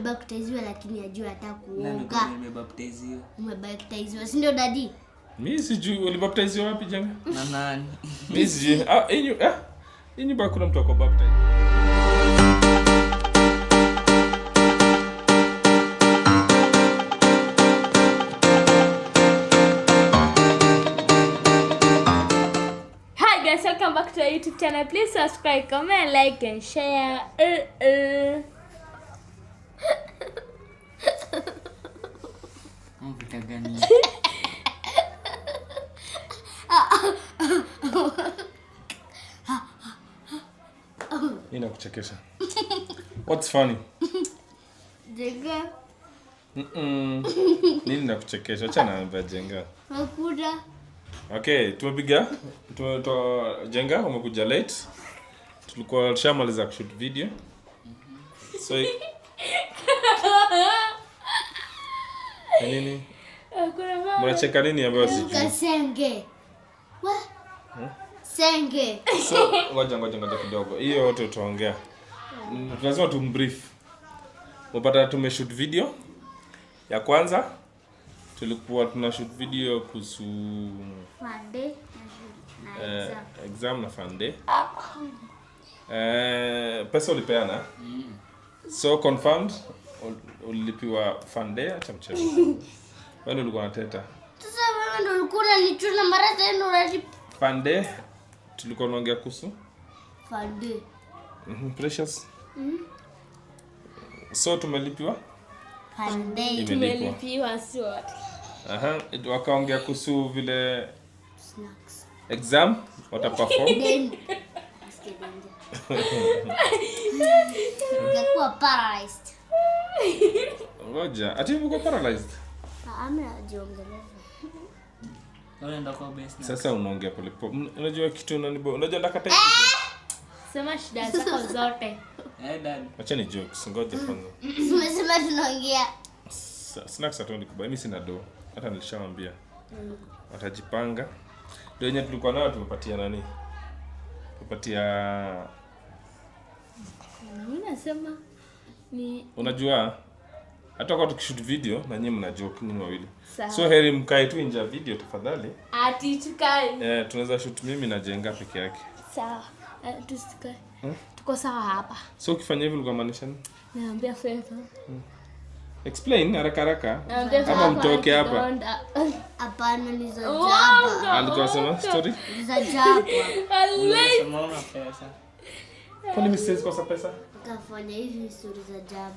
amebaptiziwa lakini ajua hata kuoga. Nani nimebaptiziwa? Umebaptiziwa, si ndio daddy? Mimi sijui ulibaptiziwa wapi Jenga? Na nani? Mimi sijui. Inyu ba kuna mtu akobaptize. Hi guys, welcome back to our YouTube channel. Please subscribe, comment, like and share. Vita gani? Inakuchekesha. What's funny? Jenga. Nini nakuchekesha? Acha naambia Jenga. Hakuda. Okay, tumepiga. Jenga umekuja late. Tulikuwa tushamaliza kushoot video. So nini? Mnacheka nini ambayo sijui? Kasenge. What? Senge. So ngoja kidogo. Hiyo yote tutaongea. Lazima tumbrief. Mpaka tumeshoot video. Ya kwanza tulikuwa tunashoot video kuhusu Fande na exam na fande. Pesa ulipeana. So confirmed ulipiwa fande acha mchezo. Wewe ulikuwa unateta. Sasa wewe ndio ulikuwa unanichuna mara tena unalipa. Fande tulikuwa tunaongea kuhusu Fande. Precious. So tumelipiwa? Fande. Tumelipiwa sote. Wakaongea kuhusu vile Snacks. exam wataperform. Ungekuwa paralyzed. Ngoja, ati uko paralyzed? Amna jiongeleza. Unaenda kwa base na. Sasa unaongea pole pole. Unajua kitu unajua ndakata hivi. Sema shida zako zote. Dad. Acha ni jokes. Ngoja kwanza. Umesema tunaongea. Snacks hatuendi kubaya. Mimi sina do. Hata nilishawaambia. Watajipanga. Ndio yenyewe tulikuwa nayo tumepatia nani? Tumepatia Mimi nasema ni unajua hata kwa tukishoot video na nyinyi mna joke nyinyi wawili. Sawa. So heri mkae tu nje video tafadhali. ati tukae. Tunaweza shoot mimi na Jenga peke yake. Sawa. Tusikae. Tuko sawa hapa. So ukifanya hivyo ulikuwa maanisha nini? Naambia favor. Explain haraka. Naambia Kama mtoke hapa. Hapana ni za jaba. Alikuwa sema story? Za jaba. Unasema una pesa. Kwani mimi siwezi kosa pesa? Utafanya hivi story za jaba.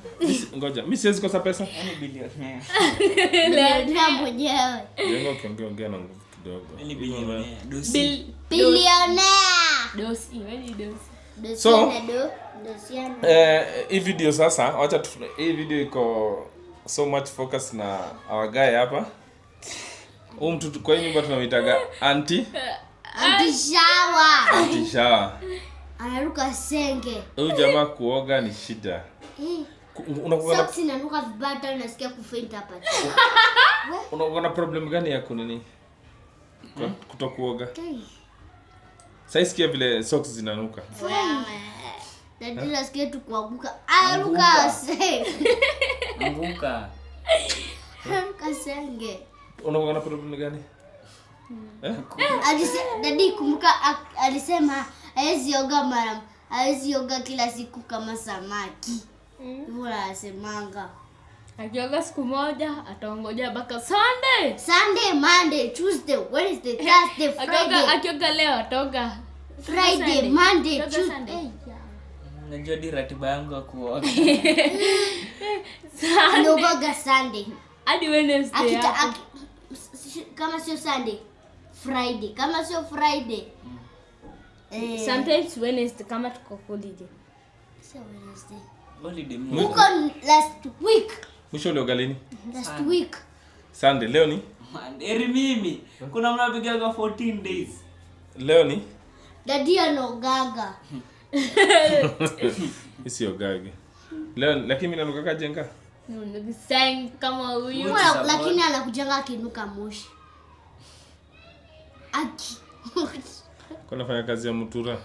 Ngoja, mimi siwezi kosa pesa? Ni bilionea. Ndio mwenyewe. Jenga ongea na nguvu kidogo. Ni bilionea. Dosi. Billionaire. Dosi, wewe dosi. So, Dosiana. hii video sasa, acha hii video iko so much focus na our guy hapa. Huyu mtu kwa hii nyumba tunamuitaga anti shower. Anaruka senge. Huyu jamaa kuoga ni shida. Unakuwa na Socks inanuka vibaya hata unasikia kufaint hapa. unakuwa na problem gani ya kunini? Kutokuoga. Sasa sikia vile socks zinanuka. Dadi nasikia tu kuanguka. Anaruka senge. Anguka. Anaruka senge. Unakuwa na problem gani? Dadi kumbuka alisema hawezi oga kila siku kama samaki. Hivyo anasemanga. Akioga siku moja ataongoja mpaka Sunday. Sunday, Monday, Tuesday, Wednesday, Thursday, Friday. Akioga leo atoga Friday, Monday, Toga Tuesday. Sunday. Unajua di ratiba yangu ya kuoga. Anaoga Sunday. Hadi Wednesday. Kama sio Sunday, Friday. Kama sio Friday. Sometimes Wednesday kama tuko holiday. Sio Wednesday. Holiday Uko last week. Mwisho ulioga lini? Last week. Sunday. Leo ni? Eri mimi. Kuna mnapigaga 14 days. Leo ni? Dadi anaogaga. Isi ogage. Leo lakini mimi nanuka Jenga. Sang kama huyu. Lakini anakujanga akinuka moshi. Aki. Kwa nafanya kazi ya mtura.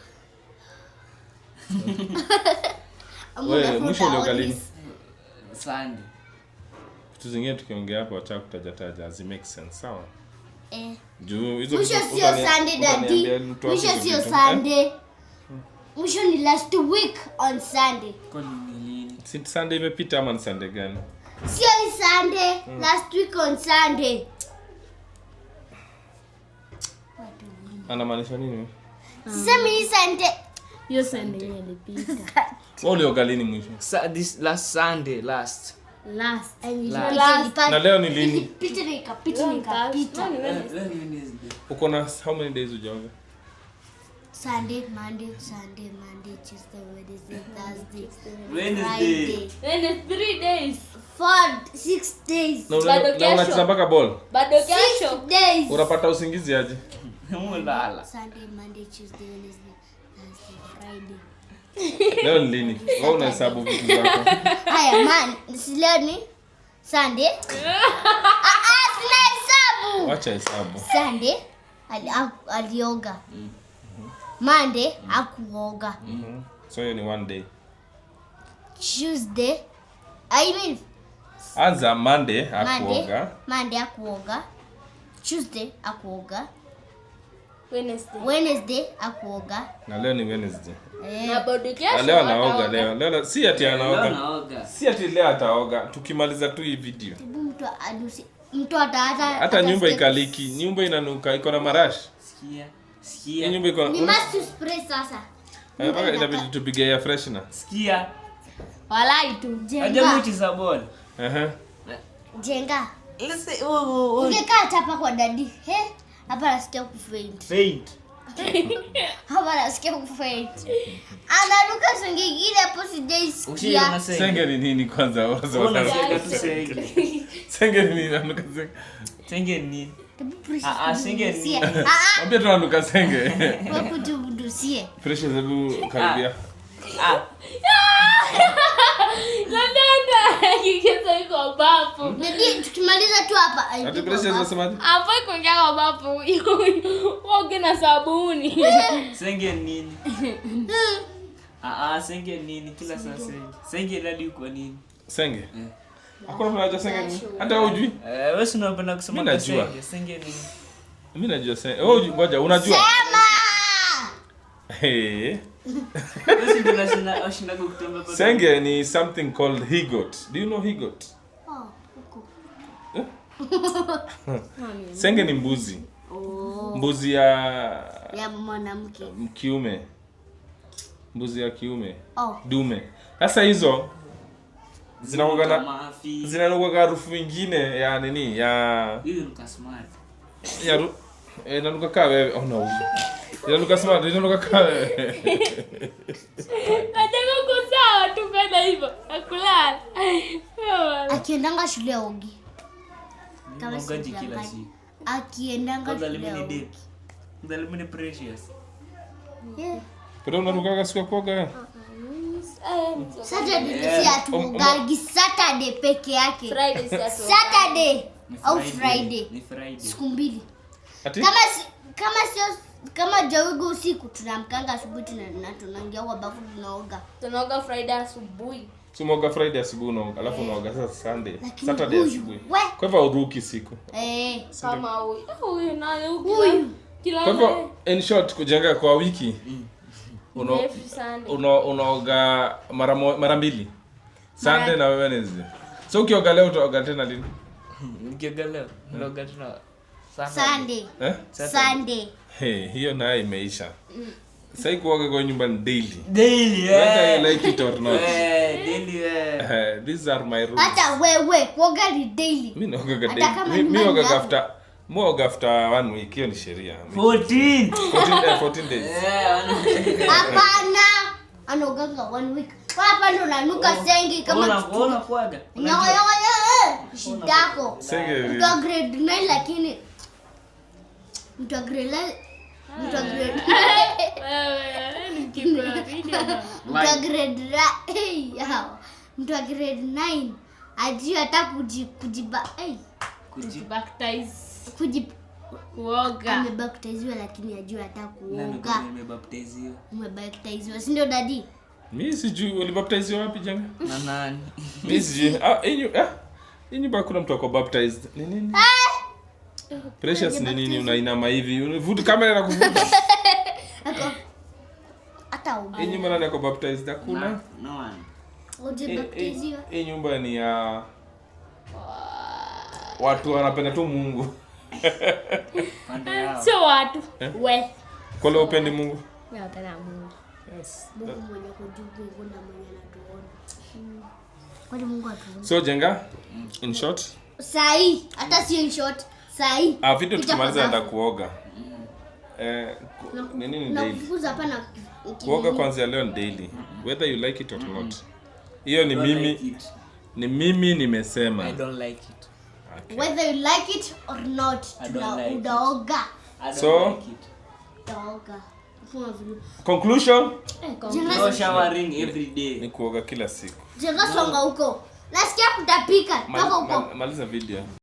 Wewe Mwisho ulioga lini? Sunday. Vitu zingine tukiongea hapo acha kutajataja hazi make sense, sawa? Juu hizo mwisho sio Sunday daddy. Mwisho sio Sunday. Mwisho ni last week on Sunday. Kwa nini? Si Sunday imepita ama Sunday gani? Sio Sunday, last week on Sunday. Anamaanisha nini? Sisemi ni Sunday. Hiyo Sunday ilipita. Wao leo galini mwisho. This last Sunday Last. Na leo ni lini? Pita nikapita. Uko na how many days ujaoga? Sunday, Monday, Tuesday, Wednesday, Thursday, Wednesday. Friday. 3 days. 6 days. Na unacheza mpaka ball. Bado kesho. 6 days. Unapata usingizi aje? Mulala. Sunday, Monday, Tuesday, Wednesday, Thursday, Friday. Leo ni lini? Wewe unahesabu vitu zako. Haya man, si leo ni Sunday. Sina hesabu. Wacha hesabu. Sunday alioga. Monday akuoga. So hiyo ni one day. Tuesday Anza Monday akuoga. Monday akuoga. Tuesday akuoga. Wednesday akuoga. Na leo ni Wednesday. na bado kesho. Leo anaoga leo. Si ati anaoga. Anaoga. Si ati leo ataoga. Tukimaliza tu hii video. Mtu hata nyumba ikaliki. Nyumba inanuka, iko na marash. Sikia. Nyumba iko ni must spray sasa. Mpaka inabidi tupige air freshener. Sikia. Walai tu. Aje mchi sabon. Jenga. Listen, Ungekaa hapa kwa daddy. Hapa nasikia kufaint. Hapa nasikia kufaint. Anaruka sengine hapo sijaisikia. Senge ni nini kwanza wazo? Unasema tu senge. Senge ni nini ananuka senge? Senge ni. Senge ni. Ambia tu ananuka senge. Hapo tubudusie. Pressure zebu karibia. Nanda kikeza iko bapo. Ndio tukimaliza tu hapa. Ati pressure zinasemaje? Hapo kuingia kwa bapo. Woge na sabuni. Senge nini? Senge nini? Kila saa senge. Senge radi uko nini? Senge? Hakuna mtu anajua senge nini? Hata hujui? Wewe si unapenda kusema Mimi najua. Senge nini? Mimi najua senge. Wewe ngoja, unajua? Hey. Senge ni something called higot. Do you know higot? Senge ni mbuzi. Mbuzi ya mwanamke. Kiume. Mbuzi ya kiume. Dume. Sasa hizo zinakuwa harufu nyingine ya nini? Ya inanuka kama wewe. Oh no. Inanuka smart, inanuka kama wewe. Nataka kusawa tu kwenda hivyo. Akulala. Akiendanga shule aogi. Kama si kila siku. Akiendanga shule aogi. Mimi ni precious. Pero unanuka siku kuoga. Saturday si atuogagi Saturday peke yake. Friday Saturday au Friday. Ni Friday. Siku mbili. Ati? Kama jawigo usiku tunamkanga asubuhi tunaingia kwa bafu tunaoga. Tunaoga Friday asubuhi. Tumoga Friday asubuhi unaoga, alafu unaoga sasa Saturday asubuhi. Kwa hivyo uruki siku. Kama huyu na huyu. Kwa hivyo in short kujenga kwa wiki. Unaoga mara mbili. Sunday na Wednesday. So ukioga leo utaoga tena lini? Ukioga leo, unaoga tena Sunday. Sunday. Hiyo nayo imeisha. Sasa kuoga kwa nyumba ni daily. Whether you like it or not. Daily. These are my rules. Hata wewe kuoga ni daily. Mimi naoga daily. Mimi naoga after 1 week. Hiyo ni sheria. 14 days. Hapana. Anaoga 1 week. Kwa hapa ndo nanuka sengi kama unakuaga. Shidako. Senge. Mtu grade 9 lakini mtu grade mtu wa grade 9 ajui hata kuoga. Amebaptiziwa lakini ajui hata kuoga. Umebaptiziwa. Umebaptiziwa, si ndio daddy? Mimi sijui ulibaptize wapi Jenga? Na nani? Mimi sijui. Hii nyumba kuna mtu ako baptized. Ni nini? Precious ni nini unainama hivi? Unavuta kamera na kuvuta. Hata ubi. Hii nyumba nani ako baptized? Hakuna. No one. Ujibaptiziwa. Hii nyumba ni ya watu wanapenda tu Mungu. Pande yao. Sio watu. We. Kwa leo upendi Mungu? Napenda Mungu. Yes. Mungu mwenye kujua kuna mwenye anatuona. Kwani Mungu atuona? So Jenga, in short, Sahi, hata sio in short. Sahi. video tukimaliza naenda kuoga. Nini ni Na daily? kufukuza hapa na Kuoga kwanza leo ni daily. Whether you like it or not. Hiyo ni Don't like mimi. it. Ni mimi nimesema. I don't like it. Okay. whether you like it or not. I don't like it. Udaoga. I don't So? like it. Udaoga. Kufanya vile. Conclusion No showering every day. ni kuoga kila siku. Jenga songa huko. Nasikia kutapika. Toka huko. Maliza video.